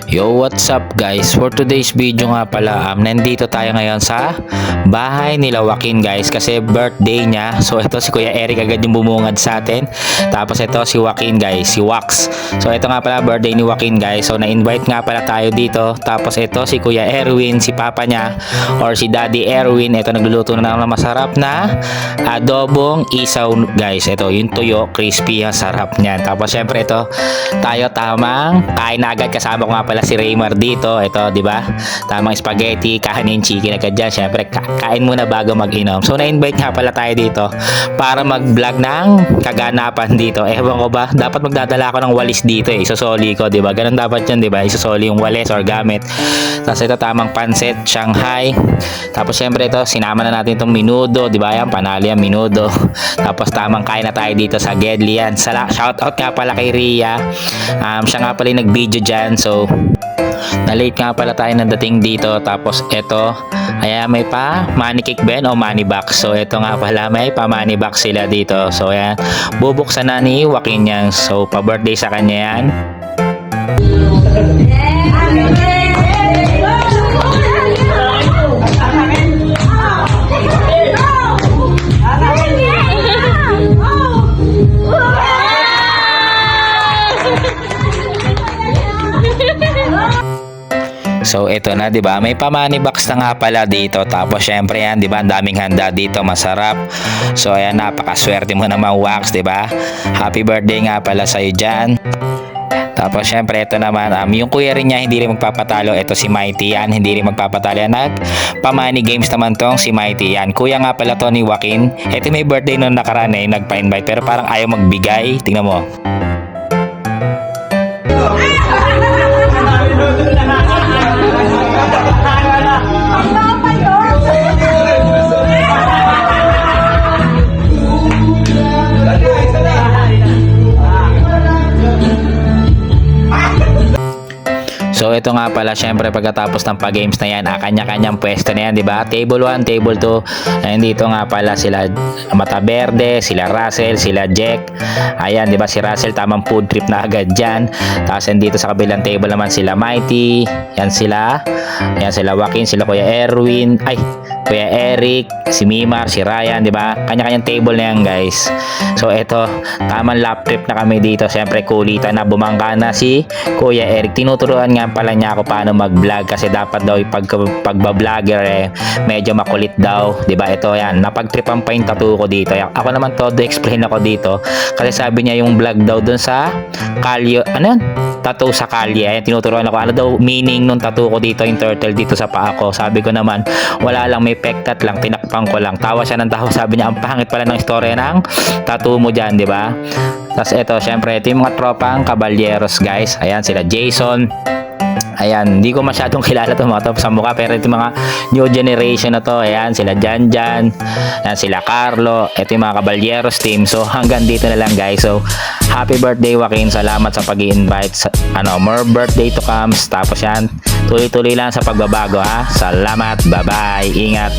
Yo, what's up guys? For today's video nga pala, nandito tayo ngayon sa bahay nila Joaquin guys kasi birthday niya. So ito si Kuya Eric agad yung bumungad sa atin. Tapos ito si Joaquin guys, si Wax. So ito nga pala birthday ni Joaquin guys. So na-invite nga pala tayo dito. Tapos ito si Kuya Erwin, si papa niya or si Daddy Erwin. Ito nagluluto na ng masarap na adobong isaw guys. Ito yung tuyo, crispy, ang sarap niyan. Tapos syempre ito tayo tamang kain na agad, kasama ko nga pala si Raymar dito. Ito, di ba? Tamang spaghetti, kanin, chicken agad dyan. Syempre, kain muna bago mag-inom. So, na-invite nga pala tayo dito para mag-vlog ng kaganapan dito. Ewan ko ba, dapat magdadala ako ng walis dito eh. Isosoli ko, di ba? Ganun dapat yun, di ba? Isosoli yung walis or gamit. Tapos ito, tamang pansit, Shanghai. Tapos, syempre ito, sinama na natin itong minudo, di ba? Yan, panalo yan, minudo. Tapos, tamang kain na tayo dito sa Gedli yan. Shoutout nga pala kay Ria. Siya nga pala yung nag-video dyan. So, na-late nga pala tayo ng dating dito. Tapos ito, ayan, may pa money cake ben o money box. So ito nga pala, may pa money box sila dito. So ayan, bubuksan na ni Joaquin yan. So pa birthday sa kanya yan. So ito na, 'di ba? May pa-money box na nga pala dito. Tapos syempre yan, 'di ba? Ang daming handa dito, masarap. So ayan, napakaswerte mo naman, Wax, 'di ba? Happy birthday nga pala sa iyo diyan. Tapos syempre ito naman, yung kuya rin niya hindi rin magpapatalo. Ito si Mighty yan, hindi rin magpapatalo yan. Pa-money games naman tong si Mighty yan. Kuya nga pala to ni Joaquin. Ito may birthday nung nakaraan eh, nagpa-invite pero parang ayaw magbigay. Tingnan mo. So ito nga pala, syempre pagkatapos ng pa-games na yan, kanya-kanyang pwesto na yan, di ba? Table 1, table 2. Ayun, dito nga pala sila Mata Verde, sila Russell, sila Jack. Ayan, di ba? Si Russell tamang food trip na agad dyan. Tapos dito sa kabilang table naman sila Mighty. Yan sila. Yan sila Joaquin, sila Kuya Erwin. Ay, Kuya Eric, si Mimar, si Ryan, di ba? Kanya-kanyang table na yan, guys. So ito, tamang lap trip na kami dito. Syempre kulitan na, bumangka na si Kuya Eric. Tinuturuan nga pala niya ako paano mag-vlog kasi dapat daw pagba-vlogger eh medyo makulit daw, 'di ba? Ito yan, napagtripan pa yung tattoo ko dito. Ako naman todo explain ako dito kasi sabi niya yung vlog daw dun sa kalye, ano yun? Tattoo sa kalye. Ayan, tinuturuan ako ano daw meaning nung tattoo ko dito, yung turtle dito sa paa ko. Sabi ko naman, wala lang, may pektat lang, tinakpan ko lang. Tawa siya ng tawa, sabi niya ang pangit pala ng istorya ng tattoo mo diyan, 'di ba? Tapos ito, syempre ito yung mga tropang kabalyeros, guys. Ayan sila Jason. Ayan, hindi ko masyadong kilala itong mga to sa mukha, pero ito mga new generation na to. Ayan, sila Janjan, ayan, sila Carlo, ito yung mga Caballeros team. So, hanggang dito na lang, guys. So, happy birthday, Joaquin. Salamat sa pag-i-invite. More birthday to comes. Tapos yan, tuloy-tuloy lang sa pagbabago, ha. Salamat, bye-bye. Ingat.